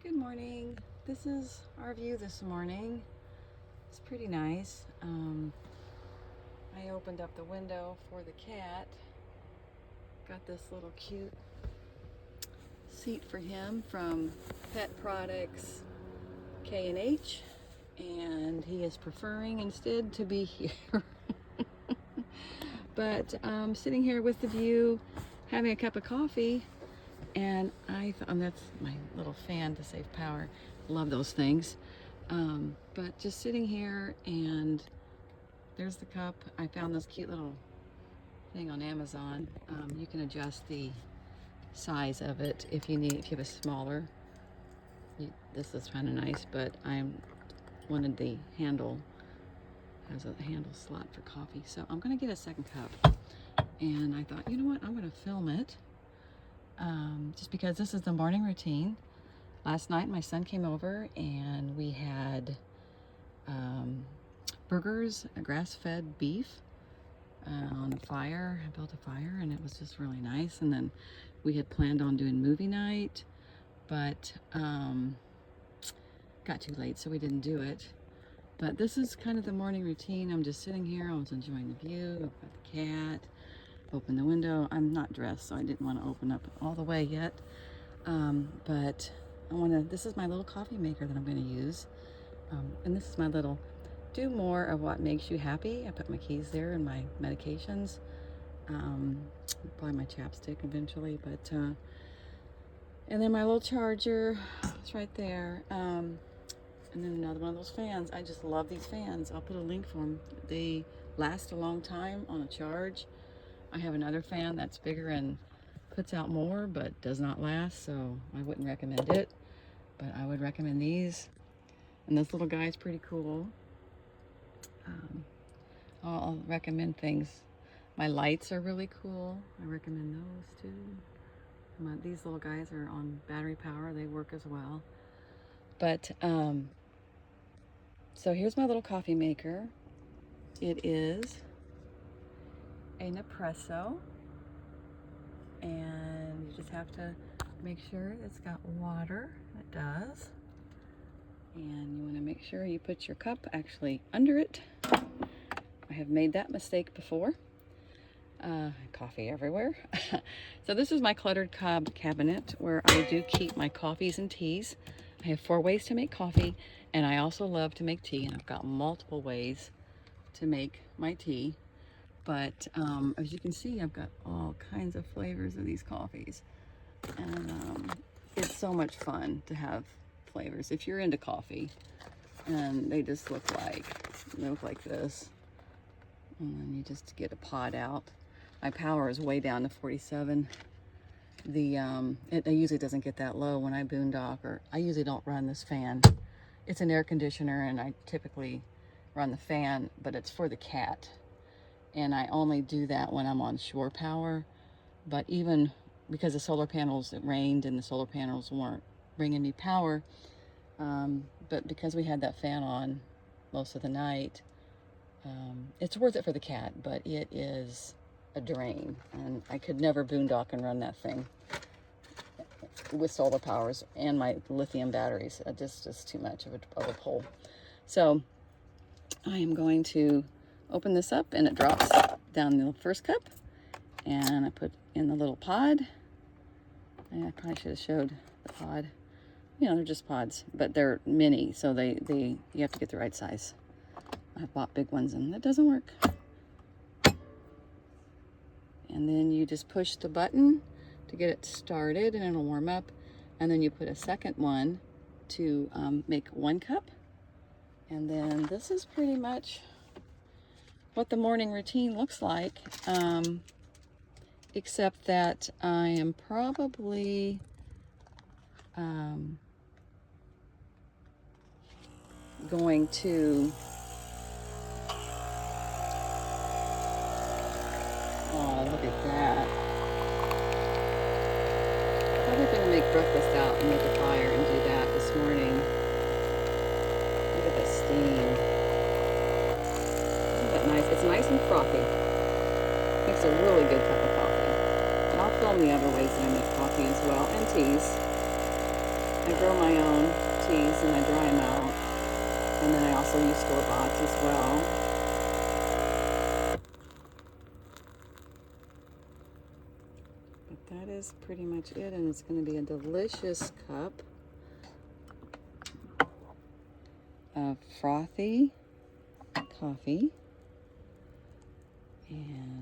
Good morning. This is our view this morning. It's pretty nice. I opened up the window for the cat. Got this little cute seat for him from Pet Products K&H, and he is preferring instead to be here. But sitting here with the view, having a cup of coffee, and that's my little fan to save power. Love those things. But just sitting here, and there's the cup. I found this cute little thing on Amazon. You can adjust the size of it if you have a smaller. This is kind of nice, but I wanted the handle. Has a handle slot for coffee, so I'm gonna get a second cup. And I thought, you know what, I'm gonna film it. Just because this is the morning routine. Last night my son came over and we had burgers, a grass-fed beef on a fire. I built a fire and it was just really nice. And then we had planned on doing movie night, but got too late, so we didn't do it. But this is kind of the morning routine. I'm just sitting here. I was enjoying the view. I've got the cat. Open the window. I'm not dressed, so I didn't want to open up all the way yet. But this is my little coffee maker that I'm going to use. And this is my little do more of what makes you happy. I put my keys there and my medications. Probably my chapstick eventually, but and then my little charger is right there. And then another one of those fans. I just love these fans. I'll put a link for them. They last a long time on a charge. I have another fan that's bigger and puts out more, but does not last, so I wouldn't recommend it. But I would recommend these. And this little guy is pretty cool. I'll recommend things. My lights are really cool. I recommend those too. These little guys are on battery power. They work as well. But so here's my little coffee maker. It is a Nespresso, and you just have to make sure it's got water. It does. And you want to make sure you put your cup actually under it. I have made that mistake before. Coffee everywhere. So this is my cluttered cabinet where I do keep my coffees and teas. I have 4 ways to make coffee, and I also love to make tea, and I've got multiple ways to make my tea. But as you can see, I've got all kinds of flavors of these coffees, and it's so much fun to have flavors if you're into coffee. And they just look like this, and then you just get a pod out. My power is way down to 47. It usually doesn't get that low when I boondock, or I usually don't run this fan. It's an air conditioner, and I typically run the fan, but it's for the cat. And I only do that when I'm on shore power. But even because the solar panels, it rained and the solar panels weren't bringing me power, but because we had that fan on most of the night, it's worth it for the cat, but it is a drain, and I could never boondock and run that thing with solar powers and my lithium batteries. Just too much of a pull. So I am going to open this up, and it drops down the first cup, and I put in the little pod. And I probably should have showed the pod. You know, they're just pods, but they're mini, so you have to get the right size. I've bought big ones, and that doesn't work. And then you just push the button to get it started, and it'll warm up. And then you put a second one to make 1 cup. And then this is pretty much what the morning routine looks like, except that I am probably going to look at that. Probably going to make breakfast out and make a fire and do that this morning. Look at the steam. Isn't that nice? It's nice and frothy. Makes a really good cup of coffee. And I'll film the other ways that I make coffee as well, and teas. I grow my own teas and I dry them out. And then I also use store-bought as well. But that is pretty much it, and it's going to be a delicious cup of frothy coffee. And